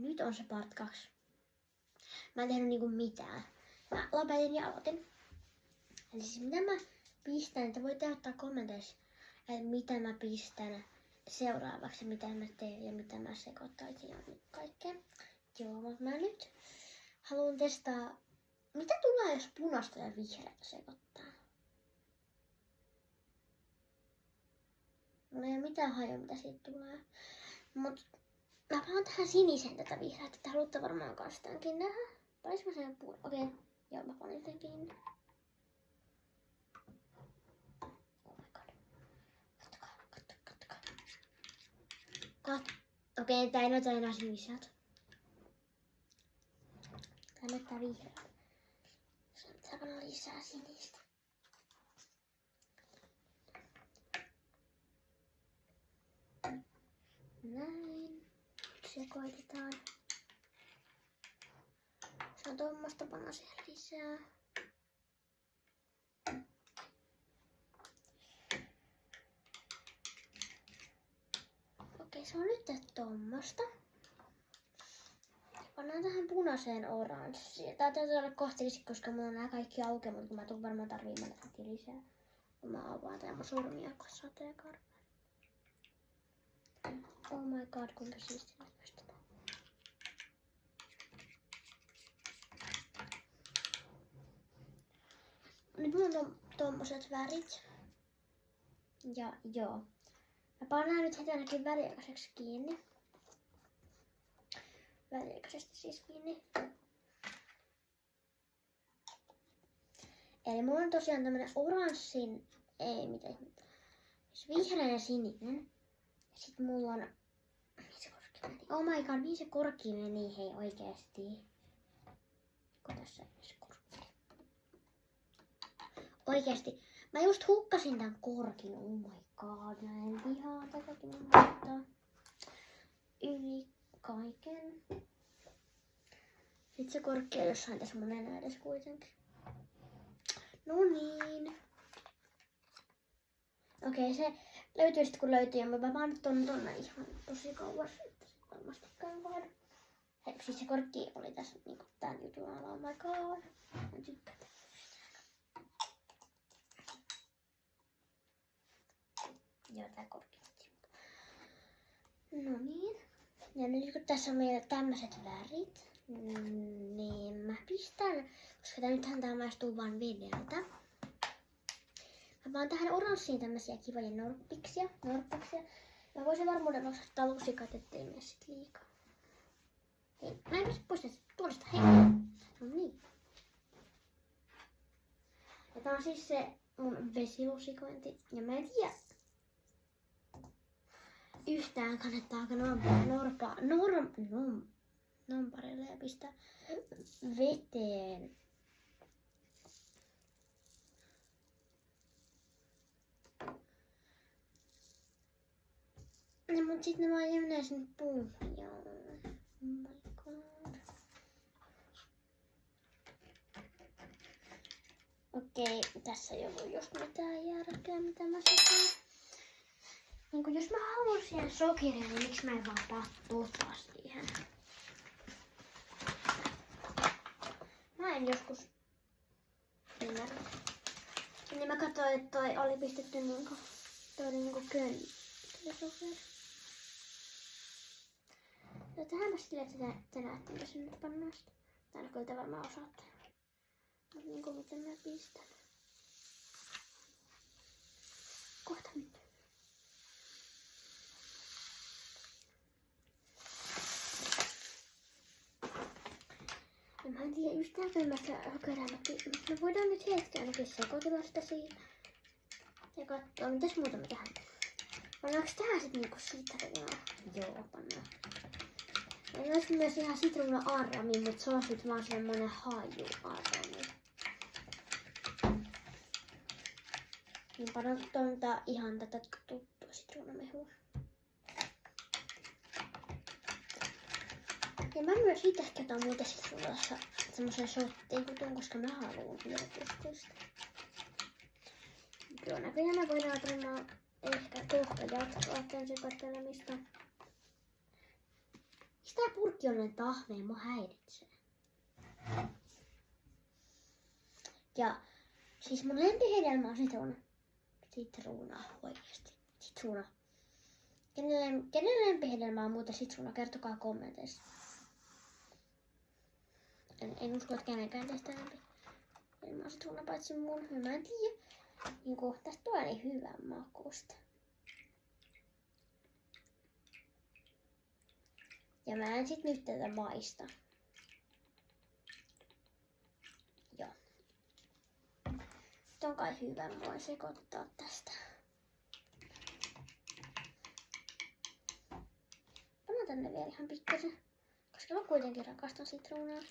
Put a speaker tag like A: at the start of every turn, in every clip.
A: Nyt on se part 2. Mä en tehnyt niinku mitään. Mä lopetin ja aloitin. Eli siis mitä mä pistän, että voitte ottaa kommenteissa, että mitä mä pistän seuraavaksi, mitä mä teen ja mitä mä sekoittaisin ja kaikkea. Joo, mutta mä nyt haluan testaa, mitä tulee jos punaista ja vihreätä sekoittaa. Mulla ei ole mitään hajua, mitä siitä tulee. Mut mä panen tähän siniseen tätä vihreätä, että haluatte varmaan kanssa tämänkin nähdä. Panis mä sen puolen? Okei, joo mä panin sen kiinni. Oh my god. Kattokaa. Okei, tää ei näytä enää siniseltä. Tää näyttää vihreältä. Saa panna lisää sinistä. Näin. Sekoitetaan. Se on tuommoista, panna siihen lisää. Okei, se on nyt tuommoista. Pannaan tähän punaiseen oranssiin. Tää täytyy olla kohtelisi, koska mulla on nää kaikki auki, mutta mä tuun varmaan tarviimaan tätä lisää. Kun mä avaan tää mun sormia, kun sateenkarva. Oh my god, kuinka siistiä näköistä. Nyt mulla on tommoset värit. Ja joo. Mä pannaan nyt heti ainakin väliaikaiseksi kiinni. Väliaikaisesti siis kiinni. Eli mulla on tosiaan tämmönen oranssin, ei mitään, vihreä ja sininen. Sitten mulla on, mihin se korkki meni? Oh my god, mihin se korkki meni, hei oikeesti. Kun tässä ei se korkki. Oikeesti, mä just hukkasin tän korkin, oh my god, mä en vihaa tätäkin muuttaa. Yli kaiken. Sitten se korkki on jossain tässä mun nenä edes kuitenkin. No niin. Okei, se löytyy sitten kun löytyy, ja mä panen tonne ihan tosi kauas, että se varmasti käy. Hei, siis se korkki oli tässä niinku tän jutun alla, oh my god. Mä tykkään. Joo, tää korkki. No niin. Ja nyt kun tässä on meillä tämmöiset värit, niin mä pistän, koska nythän tää maistuu vaan vedeltä. Mä vaan tähän oranssiin tämmösiä kivoja norppiksia. Mä voisin varmuuden vuoksi ottaa lusikat, ettei mene sit liikaa. Hei, mä en pysty poistamaan tuosta, hei. No niin. Ja tää on siis se mun vesilusikointi. Ja mä en tiedä yhtään kannattaako nomparille ja pistää veteen. No, mut sit ne vaan jää sinne pohjaan. Oh my god. Okei, tässä ei ollut just mitään järkeä, mitä mä sekaan. Niin jos mä haluan siihen sokeria, niin miksi mä en vaan paa siihen? Mä en joskus ymmärrä. Niin mä katsoin, että toi oli pistetty niinku, toi oli niinku könni. Ja tähän mä sille, että te näette, mitä sinne pannaan sitä. Täällä kyllä te varmaan osaatte. Mut niinku miten mä pistän. Kohta nyt. Mä en tiedä yhtään tämmöistä sokeria, mutta me voidaan nyt hetken ainakin sekoitella sitä siinä. Ja katsoa, mitäs muuta me tehdään. Pannaanko tähän sit niinku sitruunaa? Joo, pannaan. Ja olisi myös ihan sitruuna-arrami, mutta se on sit vaan semmonen haju-arrami. Niin pannaan tonta ihan tätä tuttua sitruunamehua. Ja mä myös itse ehkä otan muuten sitruunassa semmosen shottiin kutun, koska mä haluun virtustusta. Joo, näköjään me voidaan varmaan ehkä kohta jatkaa tämän sekoittelemista. Mistä tää purkki on näin tahmea? Mua häiritsee. Ja siis mun lempihedelmä on sitruuna. Sitruuna, oikeesti. Sitruuna. Kenen lempihedelmä on muuta sitruuna? Kertokaa kommenteissa. En usko, että kenenkään teistä lempihedelmä on sitruuna paitsi mun. Mä en tiedä. Niinku, tästä tulee niin hyvän makusta. Ja mä en sit nyt tätä maista. Joo. Nyt on kai hyvä, mä voin sekoittaa tästä. Pannaan tänne vielä ihan pikkasen, koska mä kuitenkin rakastan sitruunaa.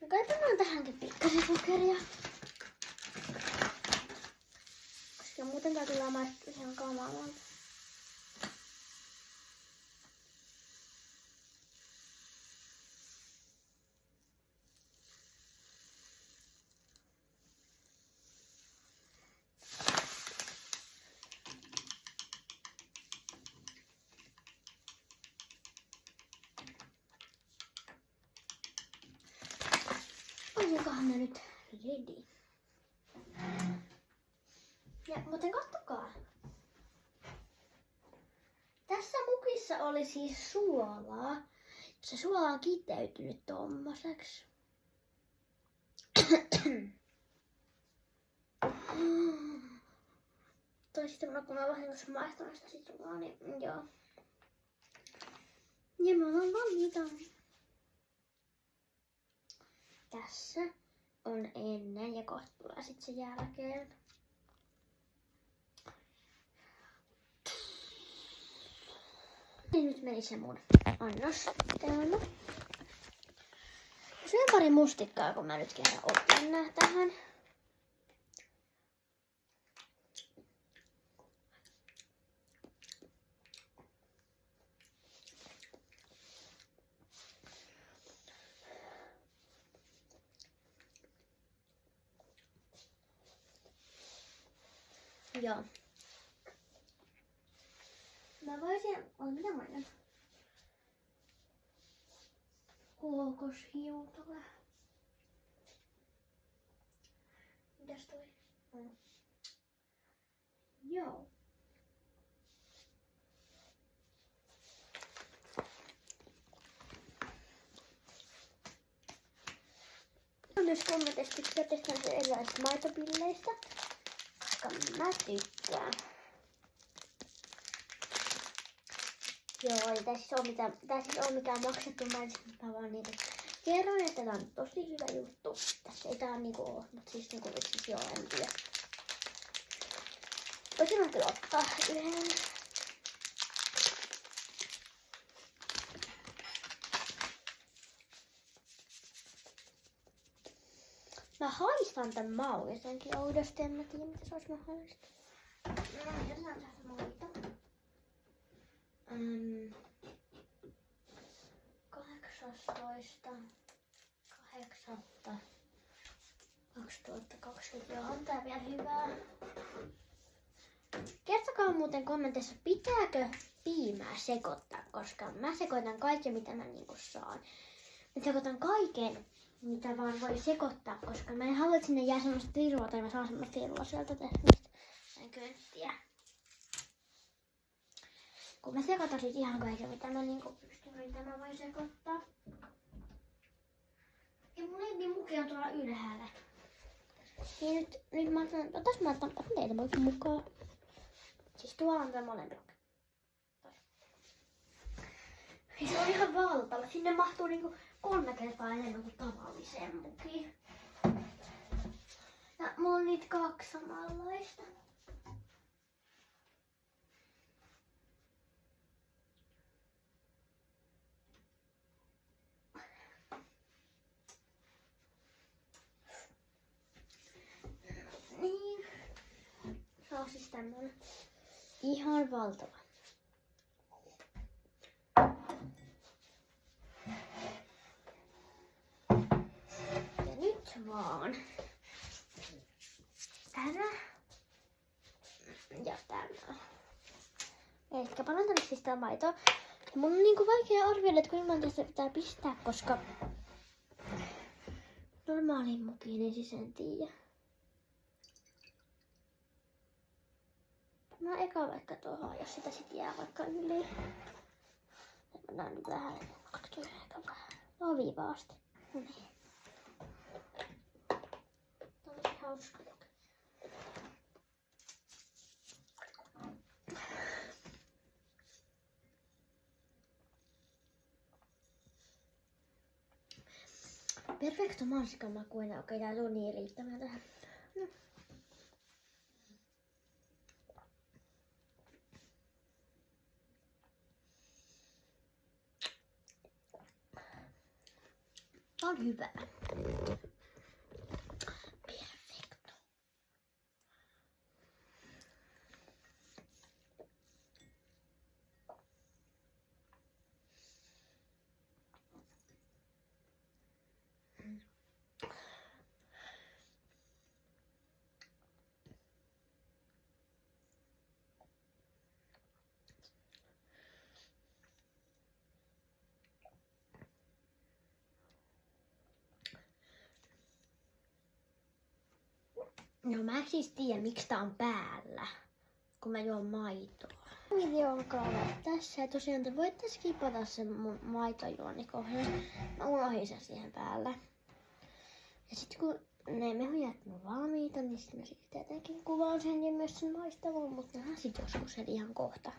A: No kai pannaan tähänkin pikkasen sokeria. Koska muuten tää tulee maistua ihan kamalalta. Olikohan ne nyt ready? Ja muuten kattokaa. Tässä mukissa oli siis suolaa. Se suola on kiteytynyt tommoseksi. Tai sitten kun mä vahingossa maistanut sitä sitruunaa, niin joo. Ja me ollaan valmiita. Tässä on ennen ja kohta tulee sitten se jälkeen. Ja nyt meni se mun annostelma. Syön pari mustikkaa, kun mä nyt kerran otin nää tähän. Joo. Mä voisin... mitä mä oon? Kookoshiutale. Mitäs toi? Joo. Mä myös kommenteissa tykkää tehdä erilaisista maitopilleistä, koska mä tykkään. Joo, ei tässä ole mikään maksettu mainos, mä vaan niitä kerroin, että tää on tosi hyvä juttu. Tässä ei tää niinku oo, mutta siis niinku itse joo, en tiedä. Voisin mä kyllä ottaa yhden. Mä haistan tän maun jotenkin oudosti, en mä tiedä mitä se olisi mahdollista. No, jätetään tästä maita. 18.8.2020. Joo, on tää vielä hyvää. Kertokaa muuten kommenteissa, pitääkö piimää sekoittaa, koska mä sekoitan kaiken mitä mä niinku saan. Mä sekoitan kaiken mitä vaan voi sekoittaa, koska mä en halua, että sinne jää semmoista virua tai mä saan semmoista virua sieltä tehtävästä. En könttiä. Kun mä sekoitan sit ihan kaiken mitä mä niinku pystyn, mitä mä voin sekoittaa. Ja mun lempimuki on tuolla ylhäällä. Niin nyt mä otan teitä poikin mukaan. Siis tuolla on tämä molemmat. Siis se on ihan valtava. Sinne mahtuu niinku 3 kertaa enemmän kuin tavalliseen mukiin. Ja mulla on niitä 2 samanlaista. Niin. Se on siis tämmönen ihan valtava. vaan tämä ja tämä. Ehkä panen tänne siis tää maitoa. Ja mun on niinku vaikea arvioida, että kuinka monta sitä pitää pistää, koska normaaliin mukiin niin siis en tiedä. No eka vaikka tuohon, jos sitä sit jää vaikka yli. Mennään nyt vähän viivaasti. No niin. Tää on hauska. Perfecto mansikan makuinen. Okei, tää tuu niin riittämään tähän. No. Tää on hyvä. Perfecto. No mä siis tiedän, miksi tää on päällä, kun mä juon maitoa. Video alkaa olla tässä ja tosiaan te voitte skipata sen mun maitojuonikohdan. Mä unohdin sen siihen päälle. Ja sit kun ne mehujat on valmiita, niin sit mä siis tietenkin kuvaan sen ja myös sen maistavan, mutta nähdään sit joskus sen ihan kohta.